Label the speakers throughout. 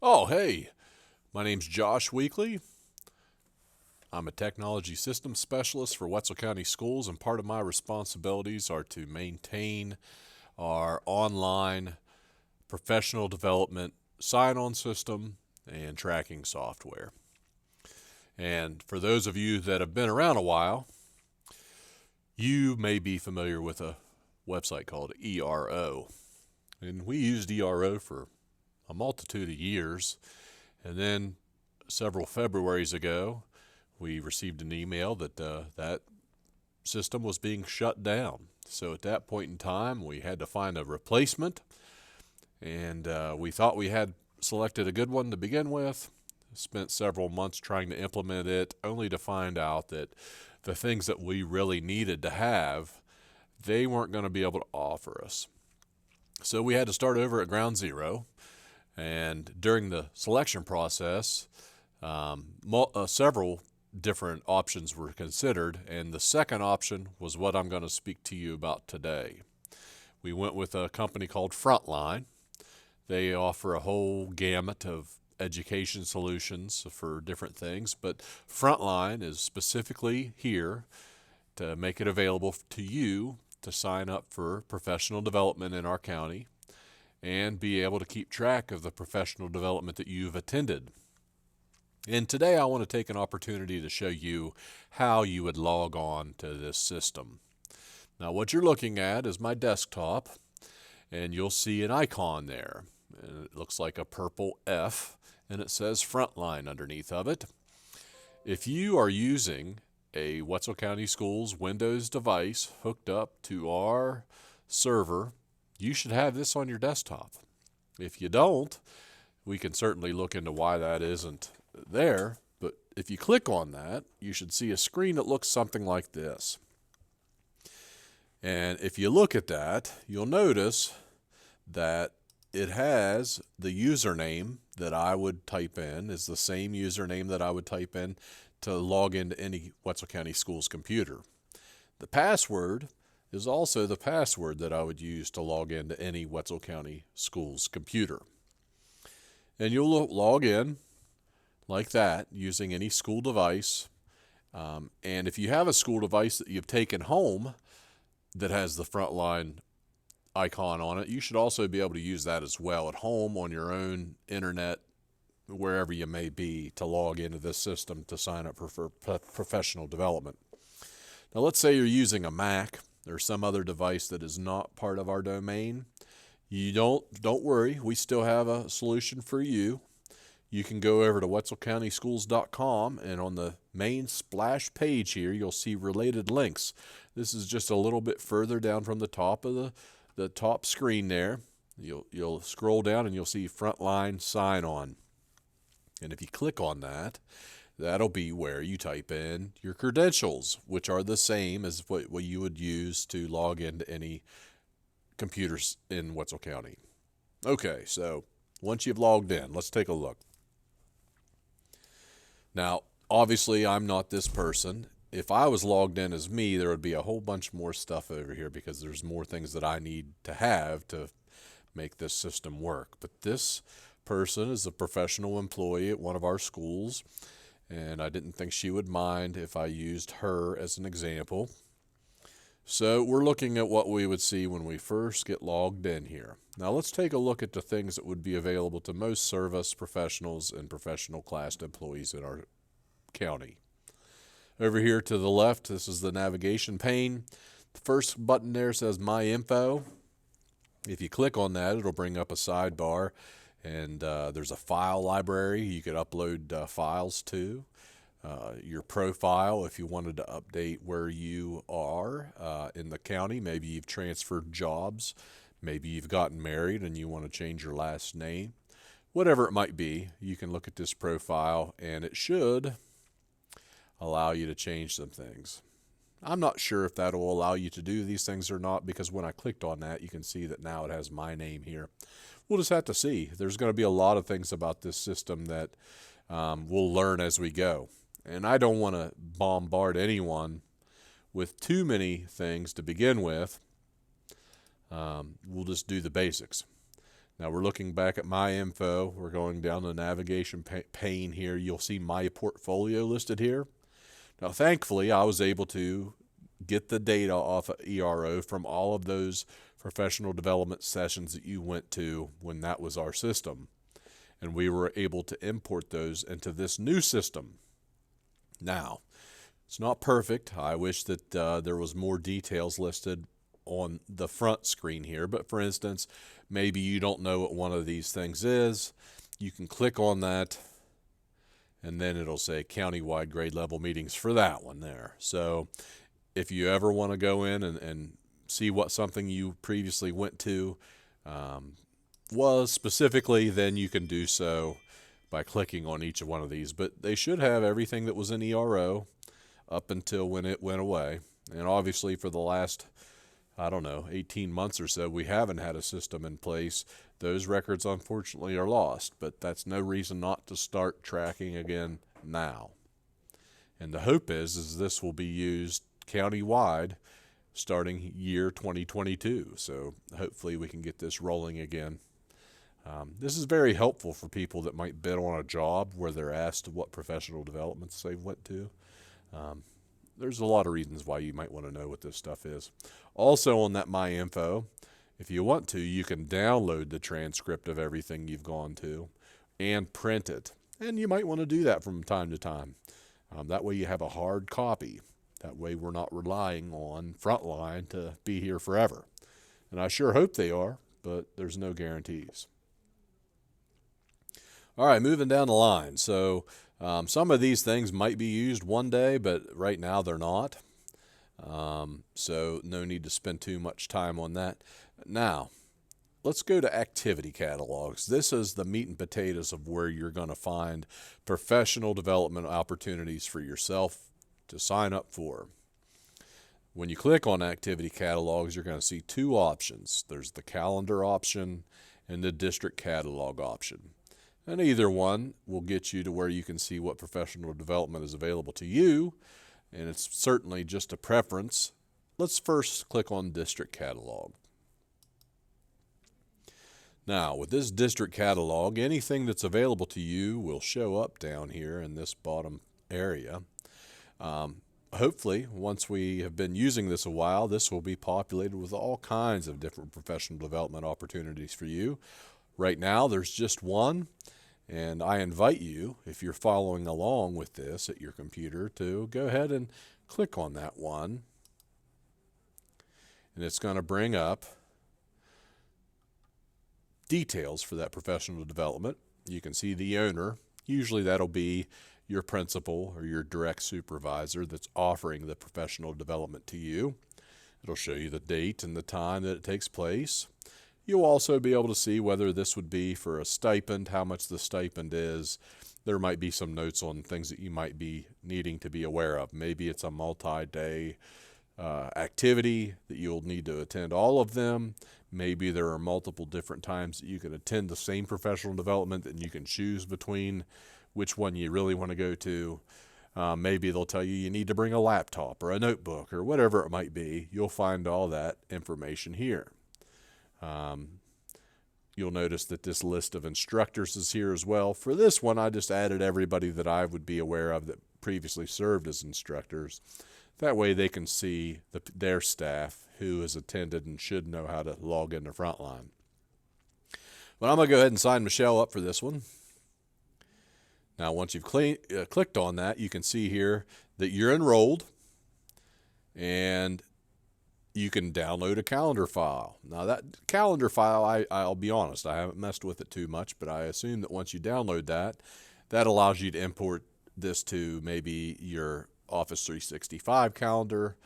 Speaker 1: Oh, hey, my name's Josh Weekly. I'm a technology systems specialist for Wetzel County Schools, and part of my responsibilities are to maintain our online professional development sign on system and tracking software. And for those of you that have been around a while, you may be familiar with a website called ERO. And we used ERO for a multitude of years. And then several Februaries ago, we received an email that that system was being shut down. So at that point in time, we had to find a replacement, and we thought we had selected a good one to begin with. Spent several months trying to implement it, only to find out that the things that we really needed to have, they weren't going to be able to offer us. So we had to start over at ground zero. And during the selection process, several different options were considered, and the second option was what I'm going to speak to you about today. We went with a company called Frontline. They offer a whole gamut of education solutions for different things, but Frontline is specifically here to make it available to you to sign up for professional development in our county and be able to keep track of the professional development that you've attended. And today I want to take an opportunity to show you how you would log on to this system. Now what you're looking at is my desktop, and you'll see an icon there. And it looks like a purple F, and it says Frontline underneath of it. If you are using a Wetzel County Schools Windows device hooked up to our server, you should have this on your desktop. If you don't, we can certainly look into why that isn't there, but if you click on that, you should see a screen that looks something like this. And if you look at that, you'll notice that it has the username that I would type in is the same username that I would type in to log into any Wetzel County Schools computer. The password is also the password that I would use to log into any Wetzel County Schools computer. And you'll log in like that using any school device. And if you have a school device that you've taken home that has the Frontline icon on it, you should also be able to use that as well at home on your own internet, wherever you may be, to log into this system to sign up for professional development. Now let's say you're using a Mac or some other device that is not part of our domain. You don't worry, we still have a solution for you. You can go over to wetzelcountyschools.com, and on the main splash page here, you'll see related links. This is just a little bit further down from the top of the top screen there. You'll scroll down and you'll see Frontline Sign On. And if you click on that, that'll be where you type in your credentials, which are the same as what you would use to log into any computers in Wetzel County. Okay, so once you've logged in, let's take a look. Now, obviously, I'm not this person. If I was logged in as me, there would be a whole bunch more stuff over here because there's more things that I need to have to make this system work. But this person is a professional employee at one of our schools, and I didn't think she would mind if I used her as an example. So we're looking at what we would see when we first get logged in here. Now let's take a look at the things that would be available to most service professionals and professional class employees in our county. Over here to the left, this is the navigation pane. The first button there says My Info. If you click on that, it'll bring up a sidebar, and there's a file library you could upload files to. Your profile, if you wanted to update where you are in the county. Maybe you've transferred jobs. Maybe you've gotten married and you want to change your last name. Whatever it might be, you can look at this profile, and it should allow you to change some things. I'm not sure if that will allow you to do these things or not, because when I clicked on that, you can see that now it has my name here. We'll just have to see. There's going to be a lot of things about this system that we'll learn as we go. And I don't want to bombard anyone with too many things to begin with. We'll just do the basics. Now we're looking back at my info. We're going down the navigation pane here. You'll see my portfolio listed here. Now thankfully I was able to get the data off of ERO from all of those professional development sessions that you went to when that was our system. And we were able to import those into this new system. Now, it's not perfect. I wish that there was more details listed on the front screen here, but for instance, maybe you don't know what one of these things is. You can click on that and then it'll say countywide grade level meetings for that one there. So if you ever want to go in and see what something you previously went to was specifically, then you can do so by clicking on each of one of these. But they should have everything that was in ERO up until when it went away. And obviously for the last, 18 months or so, we haven't had a system in place. Those records unfortunately are lost, but that's no reason not to start tracking again now. And the hope is this will be used countywide starting year 2022. So hopefully we can get this rolling again. This is very helpful for people that might bid on a job where they're asked what professional developments they went to. There's a lot of reasons why you might want to know what this stuff is. Also on that My Info, if you want to, you can download the transcript of everything you've gone to and print it. And you might want to do that from time to time. That way you have a hard copy. That way we're not relying on Frontline to be here forever. And I sure hope they are, but there's no guarantees. All right, moving down the line. So some of these things might be used one day, but right now they're not. So no need to spend too much time on that. Now, let's go to activity catalogs. This is the meat and potatoes of where you're going to find professional development opportunities for yourself to sign up for. When you click on activity catalogs, you're going to see two options. There's the calendar option and the district catalog option. And either one will get you to where you can see what professional development is available to you, and it's certainly just a preference. Let's first click on district catalog. Now, with this district catalog, anything that's available to you will show up down here in this bottom area. Hopefully, once we have been using this a while, this will be populated with all kinds of different professional development opportunities for you. Right now, there's just one, and I invite you, if you're following along with this at your computer, to go ahead and click on that one. And it's going to bring up details for that professional development. You can see the owner. Usually that'll be your principal or your direct supervisor that's offering the professional development to you. It'll show you the date and the time that it takes place. You'll also be able to see whether this would be for a stipend, how much the stipend is. There might be some notes on things that you might be needing to be aware of. Maybe it's a multi-day activity that you'll need to attend all of them. Maybe there are multiple different times that you can attend the same professional development and you can choose between which one you really want to go to. Maybe they'll tell you you need to bring a laptop or a notebook or whatever it might be. You'll find all that information here. You'll notice that this list of instructors is here as well. For this one, I just added everybody that I would be aware of that previously served as instructors. That way they can see their staff who has attended and should know how to log into Frontline. But I'm going to go ahead and sign Michelle up for this one. Now, once you've clicked on that, you can see here that you're enrolled and you can download a calendar file. Now, that calendar file, I'll be honest, I haven't messed with it too much, but I assume that once you download that, that allows you to import this to maybe your Office 365 calendar.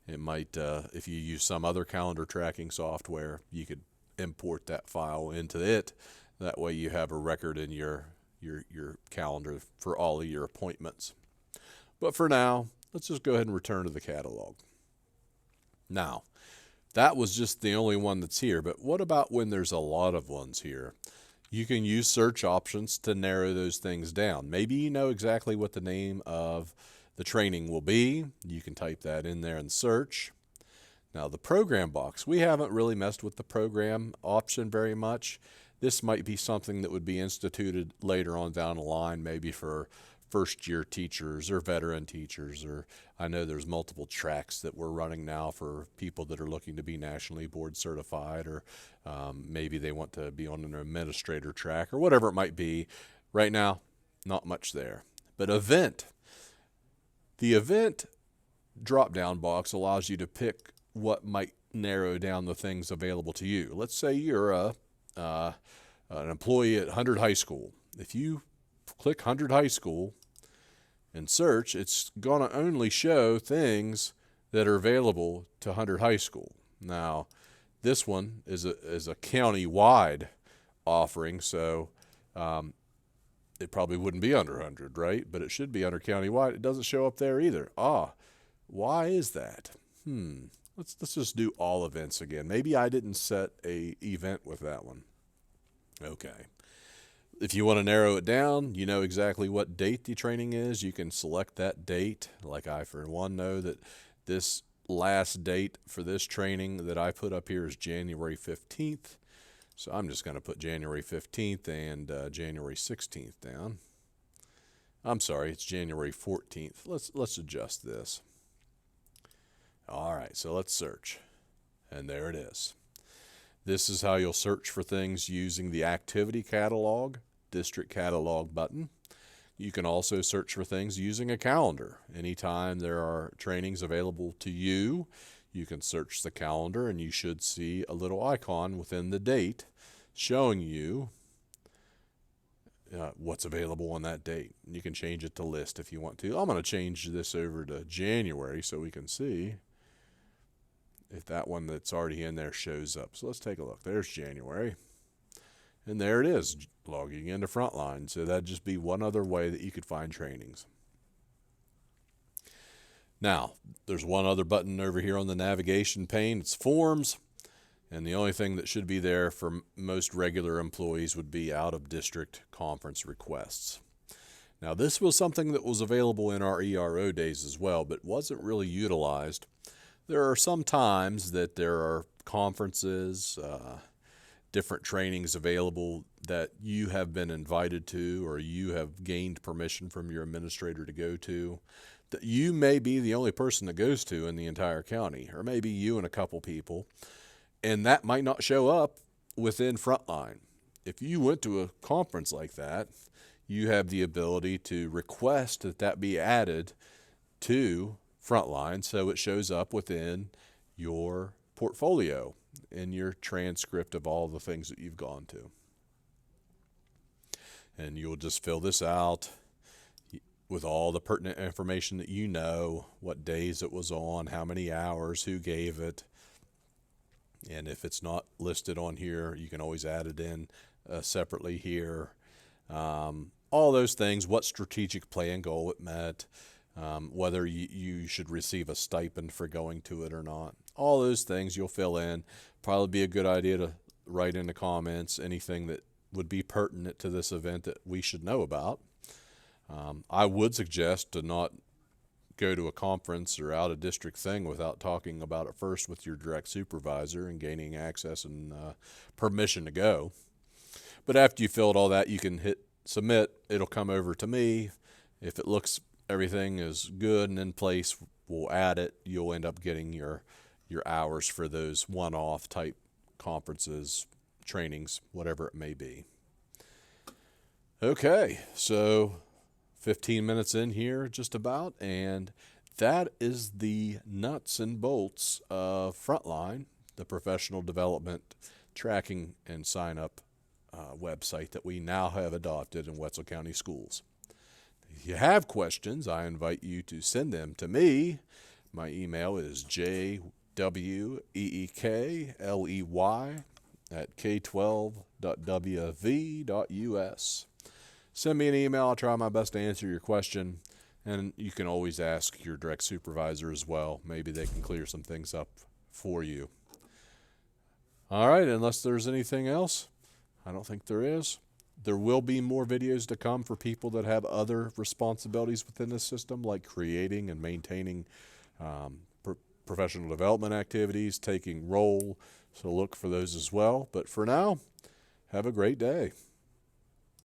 Speaker 1: It might, if you use some other calendar tracking software, you could import that file into it. That way you have a record in your calendar for all of your appointments. But for now, let's just go ahead and return to the catalog. Now, that was just the only one that's here, but what about when there's a lot of ones here? You can use search options to narrow those things down. Maybe you know exactly what the name of the training will be. You can type that in there and search. Now, the program box, we haven't really messed with the program option very much. this might be something that would be instituted later on down the line, maybe for first-year teachers or veteran teachers, or I know there's multiple tracks that we're running now for people that are looking to be nationally board certified, or maybe they want to be on an administrator track or whatever it might be. Right now, not much there. But the event drop-down box allows you to pick what might narrow down the things available to you. Let's say you're an employee at 100 High School. If you click 100 High School and search, it's going to only show things that are available to 100 High School. Now, this one is a county-wide offering, so it probably wouldn't be under 100, right? But it should be under county-wide. It doesn't show up there either. Why is that? Let's just do all events again. Maybe I didn't set a event with that one. Okay. If you want to narrow it down, you know exactly what date the training is. You can select that date. Like I, for one, know that this last date for this training that I put up here is January 15th. So I'm just going to put January 15th and January 16th down. I'm sorry, it's January 14th. Let's adjust this. All right, so let's search. And there it is. This is how you'll search for things using the activity catalog, district catalog button. You can also search for things using a calendar. Anytime there are trainings available to you, you can search the calendar and you should see a little icon within the date showing you what's available on that date. You can change it to list if you want to. I'm going to change this over to January so we can see if that one that's already in there shows up. So let's take a look. There's January. And there it is, logging into Frontline. So that'd just be one other way that you could find trainings. Now, there's one other button over here on the navigation pane. It's Forms. And the only thing that should be there for most regular employees would be out-of-district conference requests. Now, this was something that was available in our ERO days as well, but wasn't really utilized. There are some times that there are conferences, different trainings available that you have been invited to or you have gained permission from your administrator to go to, that you may be the only person that goes to in the entire county, or maybe you and a couple people, and that might not show up within Frontline. If you went to a conference like that, you have the ability to request that that be added to Frontline so it shows up within your portfolio in your transcript of all the things that you've gone to. And you'll just fill this out with all the pertinent information that you know, what days it was on, how many hours, who gave it. And if it's not listed on here, you can always add it in separately here. All those things, what strategic plan goal it met, whether you should receive a stipend for going to it or not. All those things you'll fill in. Probably be a good idea to write in the comments anything that would be pertinent to this event that we should know about. I would suggest to not go to a conference or out-of-district thing without talking about it first with your direct supervisor and gaining access and permission to go. But after you filled all that, you can hit submit. It'll come over to me. If it looks everything is good and in place, we'll add it. You'll end up getting your hours for those one-off type conferences, trainings, whatever it may be. Okay, so 15 minutes in here just about, and that is the nuts and bolts of Frontline, the professional development tracking and sign-up website that we now have adopted in Wetzel County Schools. If you have questions, I invite you to send them to me. My email is jweekley@k12.wv.us. Send me an email. I'll try my best to answer your question. And you can always ask your direct supervisor as well. Maybe they can clear some things up for you. All right, unless there's anything else, I don't think there is. There will be more videos to come for people that have other responsibilities within the system, like creating and maintaining professional development activities, taking roll. So look for those as well. But for now, Have a great day.